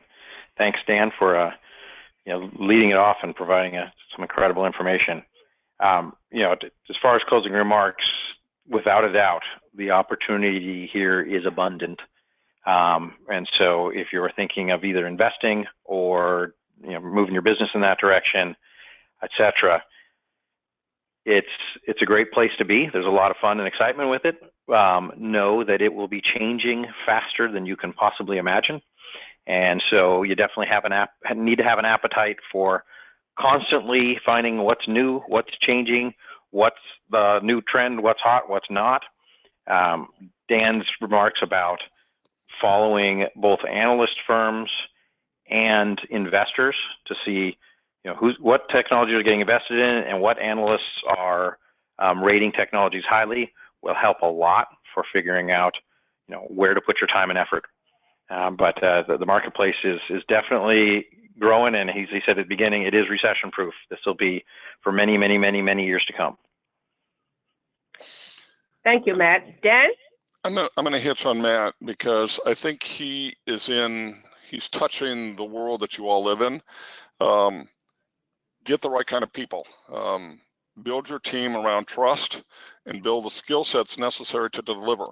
thanks Dan for leading it off and providing some incredible information. As far as closing remarks, without a doubt, the opportunity here is abundant. And so if you're thinking of either investing or moving your business in that direction, etc., it's a great place to be. There's a lot of fun and excitement with it. Know that it will be changing faster than you can possibly imagine. And so you definitely need to have an appetite for constantly finding what's new, what's changing, what's the new trend, what's hot, what's not. Dan's remarks about following both analyst firms and investors to see what technologies are getting invested in and what analysts are Rating technologies highly will help a lot for figuring out, where to put your time and effort. But the marketplace is definitely growing, and he said at the beginning, it is recession-proof. This will be for many, many, many, many years to come. Thank you, Matt. Dan? I'm going to hitch on Matt because I think he's touching the world that you all live in. Get the right kind of people. Build your team around trust and build the skill sets necessary to deliver.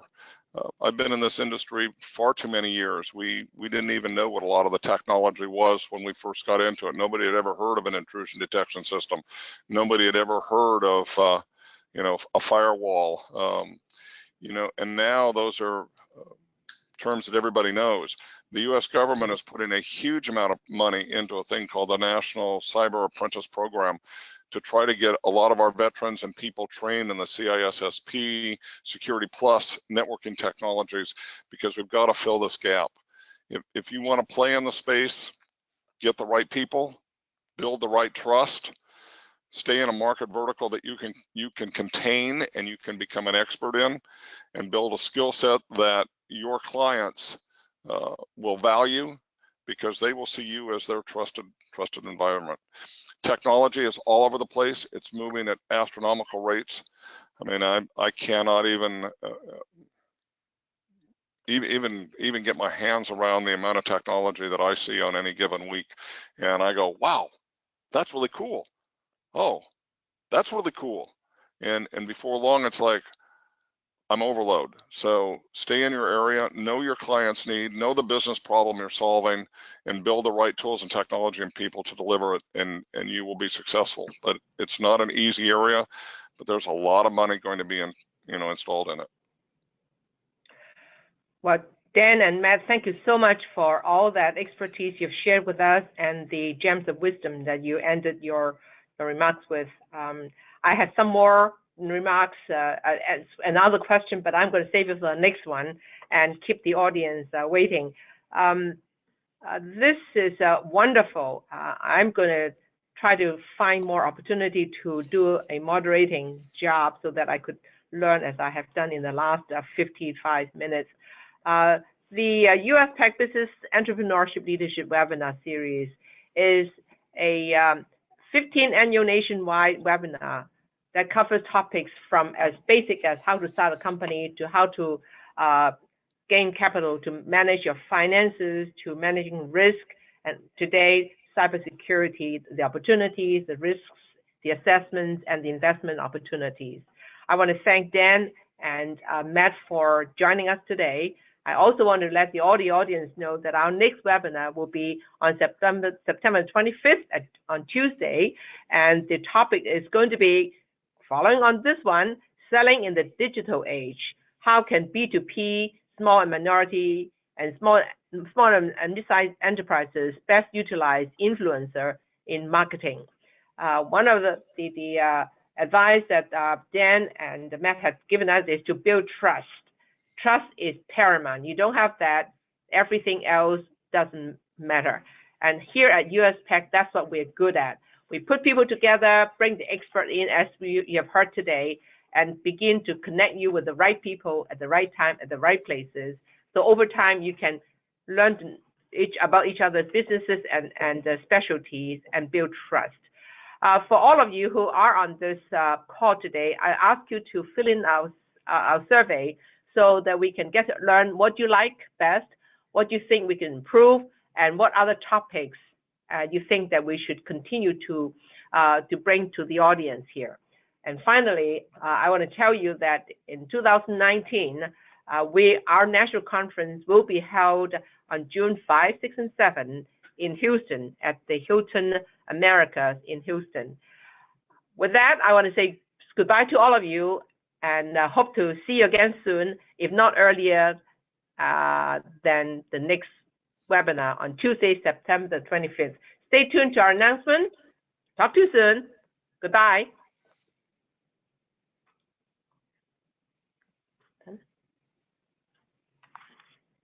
I've been in this industry far too many years. We didn't even know what a lot of the technology was when we first got into it. Nobody had ever heard of an intrusion detection system. Nobody had ever heard of a firewall. And now those are terms that everybody knows. The U.S. government is putting a huge amount of money into a thing called the National Cyber Apprentice Program to try to get a lot of our veterans and people trained in the CISSP, Security Plus, networking technologies, because we've got to fill this gap. If you want to play in the space, get the right people, build the right trust, stay in a market vertical that you can contain and you can become an expert in, and build a skill set that your clients will value, because they will see you as their trusted environment. Technology is all over the place. It's moving at astronomical rates. I mean, I cannot even get my hands around the amount of technology that I see on any given week. And I go, wow, that's really cool. Oh, that's really cool. And before long, it's like, I'm overload. So stay in your area, know your client's need, know the business problem you're solving, and build the right tools and technology and people to deliver it, and you will be successful. But it's not an easy area, but there's a lot of money going to be installed in it. Well, Dan and Matt, thank you so much for all that expertise you've shared with us and the gems of wisdom that you ended your remarks with. I have some more remarks, another question, but I'm going to save it for the next one and keep the audience waiting. This is wonderful. I'm going to try to find more opportunity to do a moderating job so that I could learn as I have done in the last 55 minutes. The USTEK Business Entrepreneurship Leadership Webinar Series is a 15th annual nationwide webinar that covers topics from as basic as how to start a company to how to gain capital, to manage your finances, to managing risk, and today, cybersecurity, the opportunities, the risks, the assessments, and the investment opportunities. I want to thank Dan and Matt for joining us today. I also want to let the audience know that our next webinar will be on September 25th on Tuesday, and the topic is going to be, following on this one, selling in the digital age. How can B2P, small and minority, and small and mid-sized enterprises best utilize influencer in marketing? One of the advice that Dan and Matt have given us is to build trust. Trust is paramount. You don't have that, everything else doesn't matter. And here at USTEK, that's what we're good at. We put people together, bring the expert in, as you have heard today, and begin to connect you with the right people at the right time, at the right places. So over time, you can learn about each other's businesses and specialties and build trust. For all of you who are on this call today, I ask you to fill in our survey so that we can get to learn what you like best, what you think we can improve, and what other topics you think that we should continue to bring to the audience here. And finally, I want to tell you that in 2019, our national conference will be held on June 5, 6, and 7 in Houston at the Hilton Americas in Houston. With that, I want to say goodbye to all of you and hope to see you again soon, if not earlier than the next webinar on Tuesday, September 25th. Stay tuned to our announcement. Talk to you soon. Goodbye.